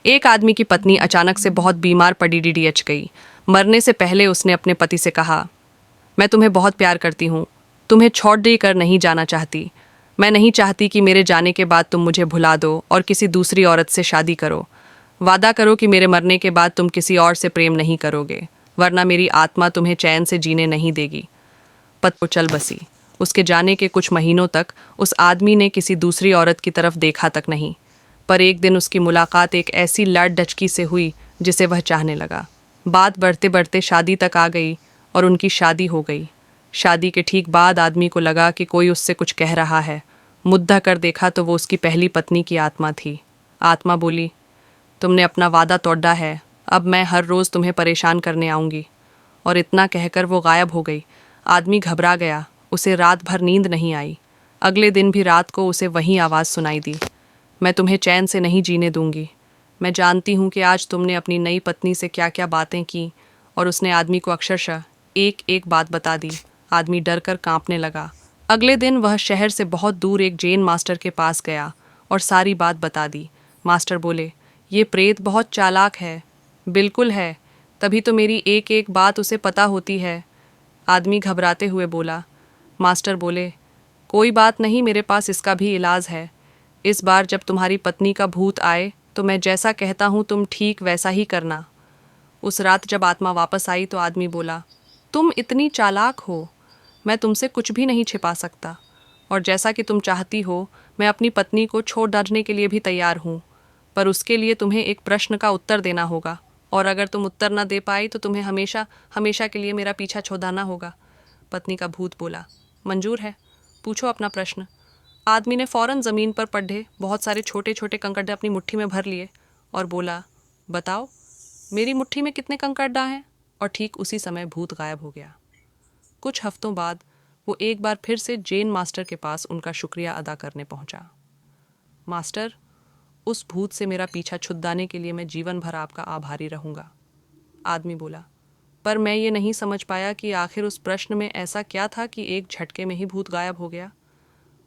एक आदमी की पत्नी अचानक से बहुत बीमार पड़ी डीडीएच गई। मरने से पहले उसने अपने पति से कहा, मैं तुम्हें बहुत प्यार करती हूँ, तुम्हें छोड़ दे कर नहीं जाना चाहती। मैं नहीं चाहती कि मेरे जाने के बाद तुम मुझे भुला दो और किसी दूसरी औरत से शादी करो। वादा करो कि मेरे मरने के बाद तुम किसी और से प्रेम नहीं करोगे, वरना मेरी आत्मा तुम्हें चैन से जीने नहीं देगी। पत्नी को चल बसी। उसके जाने के कुछ महीनों तक उस आदमी ने किसी दूसरी औरत की तरफ देखा तक नहीं, पर एक दिन उसकी मुलाकात एक ऐसी लाड डचकी से हुई जिसे वह चाहने लगा। बात बढ़ते बढ़ते शादी तक आ गई और उनकी शादी हो गई। शादी के ठीक बाद आदमी को लगा कि कोई उससे कुछ कह रहा है। मुद्दा कर देखा तो वो उसकी पहली पत्नी की आत्मा थी। आत्मा बोली, तुमने अपना वादा तोड़ा है, अब मैं हर रोज़ तुम्हें परेशान करने आऊँगी। और इतना कहकर वो गायब हो गई। आदमी घबरा गया, उसे रात भर नींद नहीं आई। अगले दिन भी रात को उसे वही आवाज़ सुनाई दी, मैं तुम्हें चैन से नहीं जीने दूंगी। मैं जानती हूँ कि आज तुमने अपनी नई पत्नी से क्या क्या बातें की। और उसने आदमी को अक्षरशः एक एक बात बता दी। आदमी डर कर कांपने लगा। अगले दिन वह शहर से बहुत दूर एक जैन मास्टर के पास गया और सारी बात बता दी। मास्टर बोले, ये प्रेत बहुत चालाक है। बिल्कुल है, तभी तो मेरी एक एक बात उसे पता होती है। आदमी घबराते हुए बोला। मास्टर बोले, कोई बात नहीं, मेरे पास इसका भी इलाज है। इस बार जब तुम्हारी पत्नी का भूत आए तो मैं जैसा कहता हूँ तुम ठीक वैसा ही करना। उस रात जब आत्मा वापस आई तो आदमी बोला, तुम इतनी चालाक हो, मैं तुमसे कुछ भी नहीं छिपा सकता। और जैसा कि तुम चाहती हो, मैं अपनी पत्नी को छोड़ डालने के लिए भी तैयार हूँ, पर उसके लिए तुम्हें एक प्रश्न का उत्तर देना होगा। और अगर तुम उत्तर न दे पाई तो तुम्हें हमेशा हमेशा के लिए मेरा पीछा छोड़ना होगा। पत्नी का भूत बोला, मंजूर है, पूछो अपना प्रश्न। आदमी ने फौरन ज़मीन पर पड़े बहुत सारे छोटे छोटे कंकड़ अपनी मुट्ठी में भर लिए और बोला, बताओ मेरी मुट्ठी में कितने कंकड़ हैं। और ठीक उसी समय भूत गायब हो गया। कुछ हफ्तों बाद वो एक बार फिर से जैन मास्टर के पास उनका शुक्रिया अदा करने पहुंचा। मास्टर, उस भूत से मेरा पीछा छुड़ाने के लिए मैं जीवन भर आपका आभारी रहूंगा। आदमी बोला, पर मैं ये नहीं समझ पाया कि आखिर उस प्रश्न में ऐसा क्या था कि एक झटके में ही भूत गायब हो गया।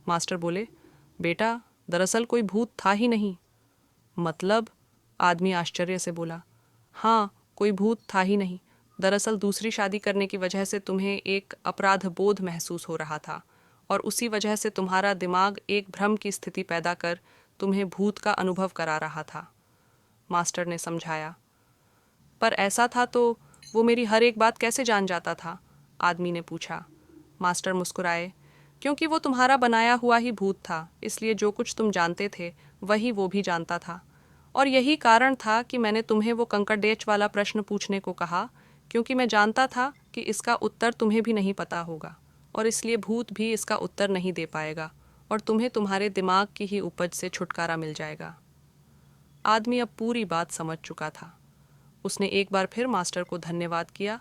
मास्टर बोले, बेटा, दरअसल कोई भूत था ही नहीं। मतलब? आदमी आश्चर्य से बोला, हाँ, कोई भूत था ही नहीं। दरअसल दूसरी शादी करने की वजह से तुम्हें एक अपराध बोध महसूस हो रहा था और उसी वजह से तुम्हारा दिमाग एक भ्रम की स्थिति पैदा कर तुम्हें भूत का अनुभव करा रहा था। मास्टर ने समझाया। पर ऐसा था तो वो मेरी हर एक बात कैसे जान जाता था? आदमी ने पूछा। मास्टर मुस्कुराए, क्योंकि वो तुम्हारा बनाया हुआ ही भूत था, इसलिए जो कुछ तुम जानते थे वही वो भी जानता था। और यही कारण था कि मैंने तुम्हें वो कंकड़डेच वाला प्रश्न पूछने को कहा, क्योंकि मैं जानता था कि इसका उत्तर तुम्हें भी नहीं पता होगा और इसलिए भूत भी इसका उत्तर नहीं दे पाएगा और तुम्हें तुम्हारे दिमाग की ही उपज से छुटकारा मिल जाएगा। आदमी अब पूरी बात समझ चुका था। उसने एक बार फिर मास्टर को धन्यवाद किया